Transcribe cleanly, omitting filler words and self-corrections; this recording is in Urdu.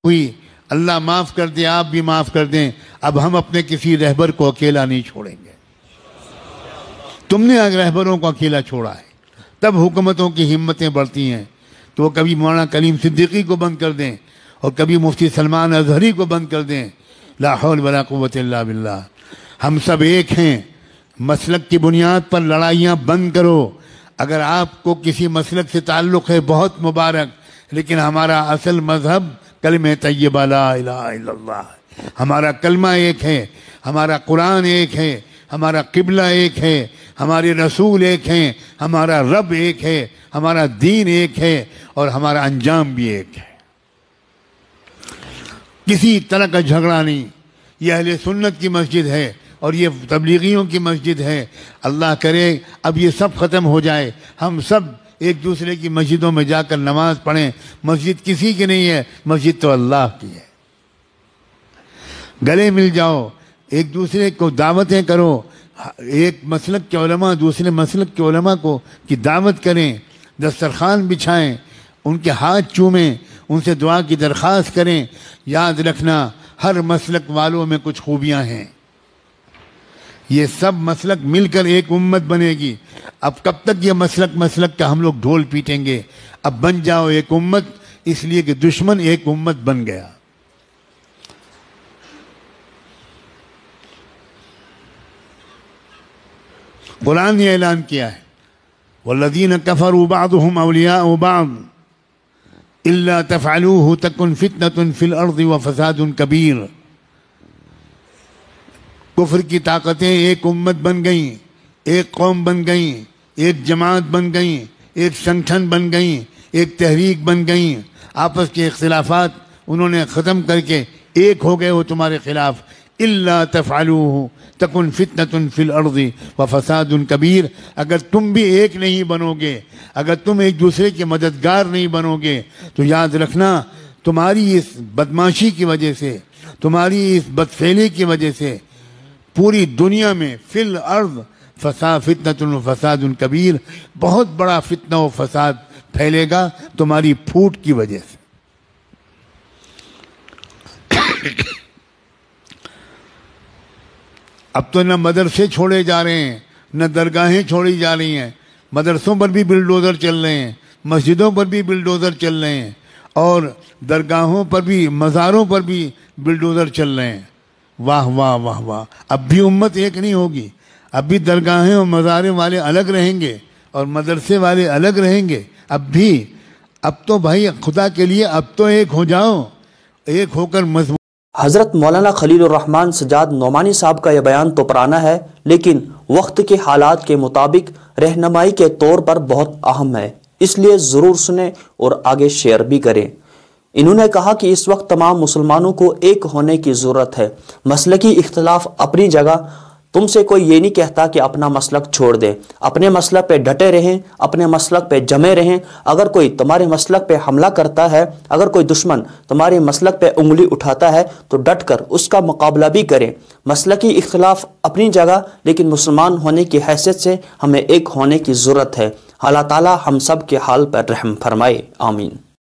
ہوئی، اللہ معاف کر دے، آپ بھی معاف کر دیں، اب ہم اپنے کسی رہبر کو اکیلا نہیں چھوڑیں گے۔ تم نے رہبروں کو اکیلا چھوڑا ہے، تب حکومتوں کی ہمتیں بڑھتی ہیں، تو وہ کبھی مولانا کلیم صدیقی کو بند کر دیں اور کبھی مفتی سلمان اظہری کو بند کر دیں۔ لا حول ولا قوت الا باللہ۔ ہم سب ایک ہیں، مسلک کی بنیاد پر لڑائیاں بند کرو۔ اگر آپ کو کسی مسلک سے تعلق ہے بہت مبارک، لیکن ہمارا اصل مذہب کلمہ طیبہ لا الہ الا اللہ ہے۔ ہمارا کلمہ ایک ہے، ہمارا قرآن ایک ہے، ہمارا قبلہ ایک ہے، ہمارے رسول ایک ہیں، ہمارا رب ایک ہے، ہمارا دین ایک ہے، اور ہمارا انجام بھی ایک ہے۔ کسی طرح کا جھگڑا نہیں۔ یہ اہل سنت کی مسجد ہے اور یہ تبلیغیوں کی مسجد ہے۔ اللہ کرے اب یہ سب ختم ہو جائے، ہم سب ایک دوسرے کی مسجدوں میں جا کر نماز پڑھیں۔ مسجد کسی کی نہیں ہے، مسجد تو اللہ کی ہے۔ گلے مل جاؤ، ایک دوسرے کو دعوتیں کرو، ایک مسلک کے علماء دوسرے مسلک کے علماء کی دعوت کریں، دسترخوان بچھائیں، ان کے ہاتھ چومیں، ان سے دعا کی درخواست کریں۔ یاد رکھنا ہر مسلک والوں میں کچھ خوبیاں ہیں، یہ سب مسلک مل کر ایک امت بنے گی۔ اب کب تک یہ مسلک کا ہم لوگ ڈھول پیٹیں گے؟ اب بن جاؤ ایک امت، اس لیے کہ دشمن ایک امت بن گیا۔ قرآن نے اعلان کیا ہے والذین کفروا بعضهم اولیاء بعض الا تفعلوه تکن فتنة فی الارض وفساد کبیر۔ کفر کی طاقتیں ایک امت بن گئیں، ایک قوم بن گئیں، ایک جماعت بن گئیں، ایک سنگٹھن بن گئیں، ایک تحریک بن گئیں۔ آپس کے اختلافات انہوں نے ختم کر کے ایک ہو گئے وہ تمہارے خلاف۔ الا تفعلوه تکن فتنة فی الارض وفساد کبیر۔ اگر تم بھی ایک نہیں بنو گے، اگر تم ایک دوسرے کے مددگار نہیں بنو گے، تو یاد رکھنا تمہاری اس بدماشی کی وجہ سے، تمہاری اس بدفعلی کی وجہ سے پوری دنیا میں فی الارض فتنة و فساد کبیر، بہت بڑا فتنہ و فساد پھیلے گا تمہاری پھوٹ کی وجہ سے۔ اب تو نہ مدرسے چھوڑے جا رہے ہیں، نہ درگاہیں چھوڑی جا رہی ہیں، مدرسوں پر بھی بلڈوزر چل رہے ہیں، مسجدوں پر بھی بلڈوزر چل رہے ہیں، اور درگاہوں پر بھی، مزاروں پر بھی بلڈوزر چل رہے ہیں۔ واہ واہ واہ واہ۔ اب بھی امت ایک نہیں ہوگی، اب بھی درگاہیں اور مزاریں والے الگ رہیں گے اور مدرسے والے الگ رہیں گے۔ اب تو بھائی خدا کے لیے اب تو ایک ہو جاؤ، ایک ہو کر مضبوط۔ حضرت مولانا خلیل الرحمن سجاد نعمانی صاحب کا یہ بیان تو پرانا ہے، لیکن وقت کے حالات کے مطابق رہنمائی کے طور پر بہت اہم ہے، اس لیے ضرور سنیں اور آگے شیئر بھی کریں۔ انہوں نے کہا کہ اس وقت تمام مسلمانوں کو ایک ہونے کی ضرورت ہے۔ مسلکی اختلاف اپنی جگہ، تم سے کوئی یہ نہیں کہتا کہ اپنا مسلک چھوڑ دے، اپنے مسلک پہ ڈٹے رہیں، اپنے مسلک پہ جمے رہیں۔ اگر کوئی تمہارے مسلک پہ حملہ کرتا ہے، اگر کوئی دشمن تمہارے مسلک پہ انگلی اٹھاتا ہے تو ڈٹ کر اس کا مقابلہ بھی کریں۔ مسلکی اختلاف اپنی جگہ، لیکن مسلمان ہونے کی حیثیت سے ہمیں ایک ہونے کی ضرورت ہے۔ اللہ تعالی ہم سب کے حال پر رحم فرمائے، آمین۔